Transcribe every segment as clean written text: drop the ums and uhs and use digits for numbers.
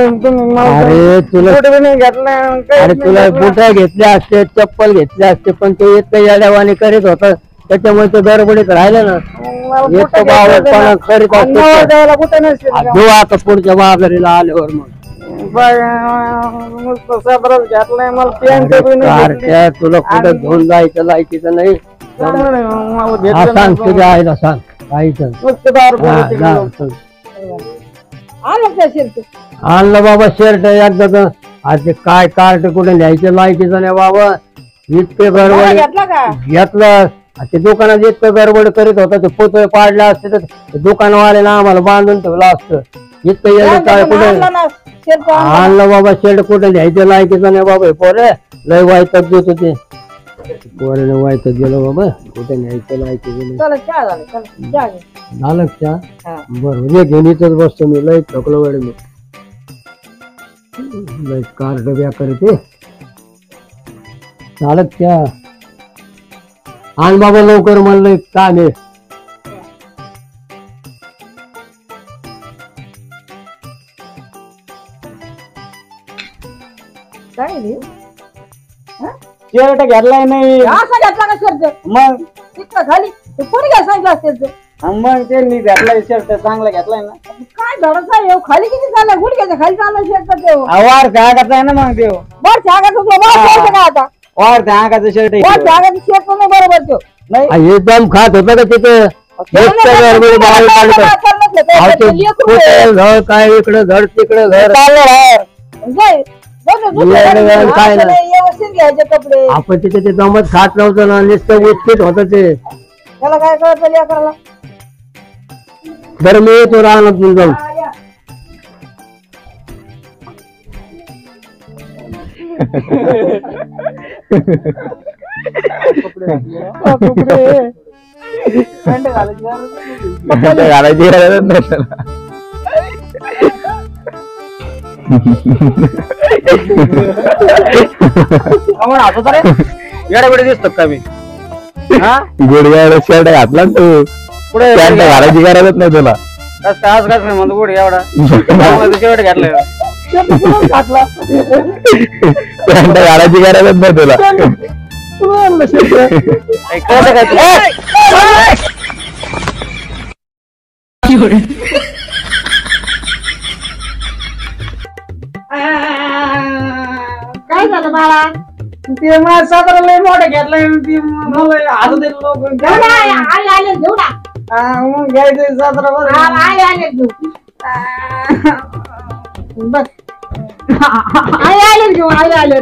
अरे तुला अरे तुला बुटा घेतले असते चप्पल घेतले असते पण तो इतकं येड्यावानी करीत होता त्याच्यामुळे तो गडबडीत राहिला ना इतकं बावळटपणा करीत असतो जो आता पुढच्या महागारीला आल्यावर मग घेतलाय मला तुला कुठं घेऊन जायचं लायकीचं नाही सांग तुझ्या आईला सांग आईचं आणलं बाबा शर्ट एकदा आज काय कार्ट कुठे न्यायचं लायकीचं नाही बाबा इतके गडबड घेतलं ते दुकानात इतकं गडबड करीत होता ते पुतळे पाडले असते तर दुकानवाल्यानं आम्हाला बांधून ठेवलं असतं इतकं येणं काय कुठे आणलं बाबा शर्ट कुठे न्यायचं लायकीचं नाही बाबा पोरे लय वाईटच देत होते पोरेने वाईटच गेलो बाबा कुठे न्यायचं लायकीचं झालं चहा बरोबर घेऊन इथंच बसतो मी लय थकलो वेळ मी लय कार्ड बेकार ते झालं चहा आण बाबा लवकर म्हणलं काम आहे शर्ट घेतलाय नाही असा घेतला का शर्ट मग तिथं खाली कोणी काय सांगितलं असेल मग त्यांनी घेतलाय शर्ट चांगला घेतलाय ना काय धडच आहे खाली किती चाललाय गुडघ्याच्या खाली चाललाय शर्ट देव वार त्यागाचा आहे ना मग देव बर त्यागा तुला काय आता वार त्यागाचं शर्ट बर त्यागाचं शर्ट पण नाही बरोबर तो नाही एकदम खात होता का तिथं काय इकडं घर तिकडं घर काय व्यवस्थित घ्यायचे कपडे आपण तिथे ते जमत खात नव्हतं ना नुसतं उत्किट होत ते त्याला काय कळत करायला बरं मी येतो राहणार तुला जाऊन घालायची येड्यापुढे दिसतो का मी गुडघ्याला शर्ट घातला तू पुढे घालायची गरजच नाही तुला आज घात नाही म्हणतो गुड एवढा शर्ट घातलाय पॅन्ट घालायची गरजच नाही तुला काय झालं बाळा ते मला साधार लय मोठं घेतलाय ती मला हात देत लोक आले घेऊ ना मग घ्यायचं साधार आले घेऊ बस आले घेऊ आले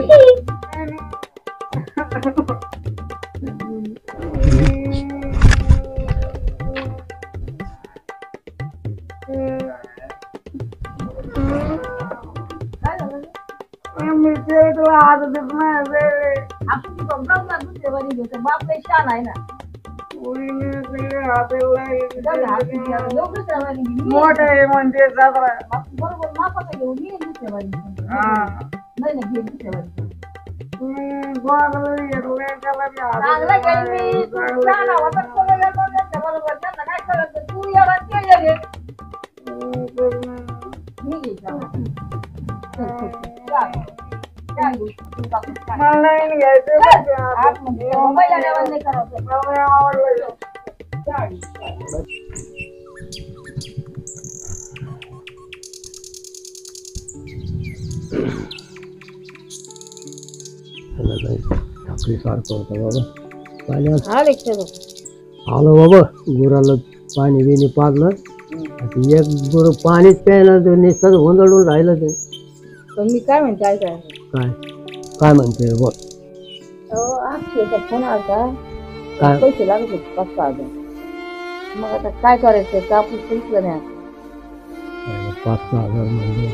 बाप काही छान आहे ना मोठ आहे म्हणजे बरोबर मापाचा घेऊन मी दुसऱ्या नाही घे दुसऱ्या काय करत तू एवढा घे सारखं होतं बाबा पाणी आलं बाबा गुराला पाणी बिणी पाजलं एक गुरु पाणीच प्यायला निसर्ग गोंधळून राहिलं ते मी काय म्हणते ऐका काय काय म्हणते बोल फोन आला पैसे लागत होते 5,000 मग आता काय करायचं कापूस पैसे नाही 5,000 म्हणजे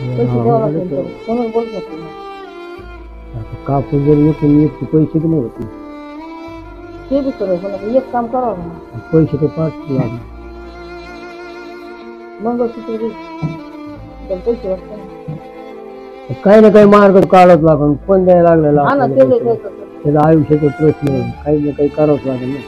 कोणाला बोलत होते कापूस जर येतो एक पैसे बी नाही होते ते बी करायचं एक काम करावं ना पैसे तर 5 लागले मंगळसूत्र पैसे वाटतं काही ना काही मार्ग काढत लागून पण द्यायला लागलेला त्याचा आयुष्याचा प्रश्न काही ना काही करावंच लागेल ना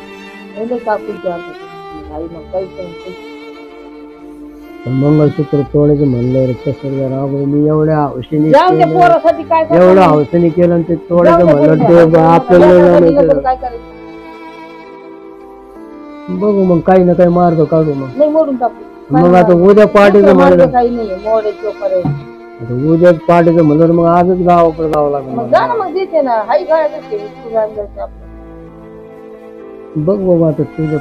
मंगळसूत्र तोडायचं म्हणलं कसं जरा मी एवढ्या हौसेने जाऊन त्या पोरासाठी काय करता एवढं मग? हौसेने केलं आणि ते तोडायचं जाऊन म्हणलं त्या ते पोरासाठी आपल्याला नसेल काय करायचं? बघू मग काही ना काही मार्ग काढू मग नाही मोडून टाकू मग आता उद्या पार्टीचं म्हणलं काही नाही मोडे चोपर उद्या पार्टीचं म्हणलं मग आजच गावाकडे जावं लागलं मग जा ना मग देते ना हाई गाळ्यातच ठेव. तू जाऊन जायचं आपलं. बघ बाबा आता तुझं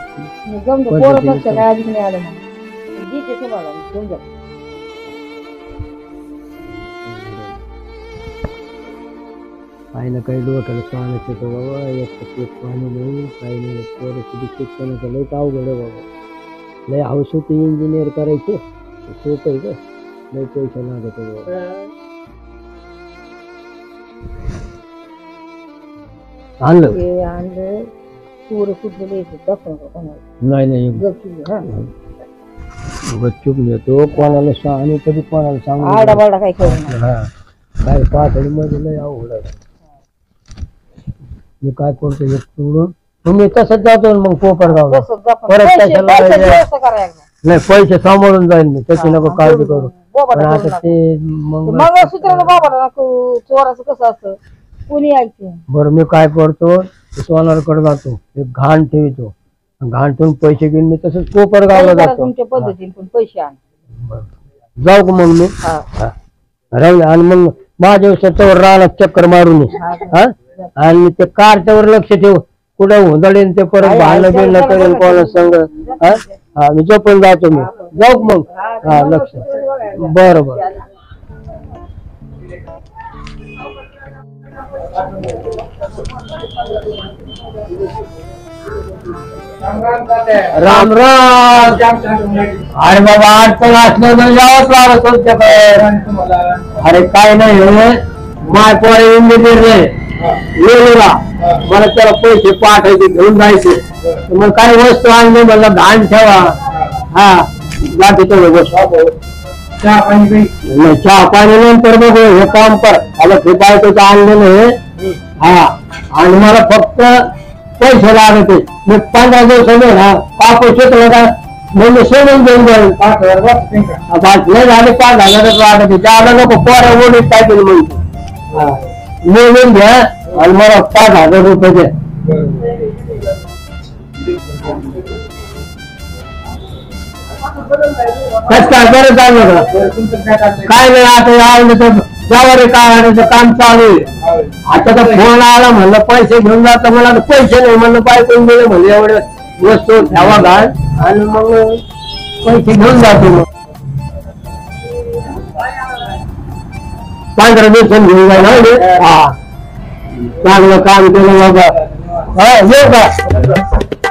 मग जमतं पोरं पक्ष काय आधीच नाही आलं मग देते तुम्हाला घेऊन जा. काही ना काही डोक्याला चालत येतं बाबा एक पेट पाणी नाही काही नाही परिस्थिती शिक्षणाचं लय अवघड आहे बाबा लय हौस होती इंजिनियर करायचे सोपं आहे का लय पैसे लागत आहे बाबा. आणलं हे आणलं पोरं सुटलेलं येते दाखव नका कोणाला. नाही नाही गपचूप हा. गपचूप नेतो कोणाला आणि कधी कोणाला सांगू आरडा बारडा काही करू नका. हा काय पातळी मध्ये लय अवघड आहे. मी काय करतो एक सोडून तुम्ही तसंच जातो ना मग कोपरगावला तसंच जा पण. परत पैसे- कशाला पैशाची जायचं? व्यवस्था करा एकदा. नाही पैसे सांभाळून जाईल मी त्याची नको काळजी करू बोबाटा पण करू आता नका. ते मग मंगळसूत्राला बाबाला नको चोराचं कसं असतं कोणी यायचं बरं मी काय करतो सोनारकडे जातो एक घाण ठेवतो घाण ठेवून पैसे घेऊन मी तसंच कोपरगावला करा जातो तुमच्या पद्धतीने पण पैसे आण. बरं. जाऊ का मग मी हा. हा. राहू दे. आणि मग माझ्या स्वतःवर राहणार चक्कर मारून ये. हा आणि ते कारच्यावर लक्ष ठेव कुठं हुंदडेन ते परत भांडण बिणणं करेल कोणा संग हा हा मी झोपून जातो मी जाऊ का मग हा लक्ष बरं बरं राम राम अरे बाबा अडचण असलं तर यावंच लागत तुमच्याकडे अरे काय नाही माय पोरे इंजिनियर रे येऊला मला त्याला पैसे पाठायचे घेऊन जायचे मग काही वस्तू आणली मला घाण ठेवा हा जाते तेवढं गोष्ट चहा पाणी नंतर बघ हे काम कर मला हे बायकोचं आणलेलं आहे हा आणि मला फक्त पैसे लागत मी 15 दिवसाने ना कापूस शिकलो का म्हणजे सोडून घेऊन जाईल 5,000 नाही झाले 5,000 लागत त्याला नको पोऱ्या ओढीत काय केलं म्हणतो मिळून घ्या आणि मला 5,000 रुपये द्या कसं काय बरं चाललं का काय नाही आता आवडलं तर ज्यावर काय काम चालू आहे आता तर फोन आला म्हणलं पैसे घेऊन जातो मला पैसे नाही म्हणलं बायकोन दिले म्हणलं एवढे वस्तू ठेवा घाल आणि मग पैसे घेऊन जातो मग 15 दिवसांनी घेऊन जाईल हा चांगलं काम केलं बाबा हा येऊ का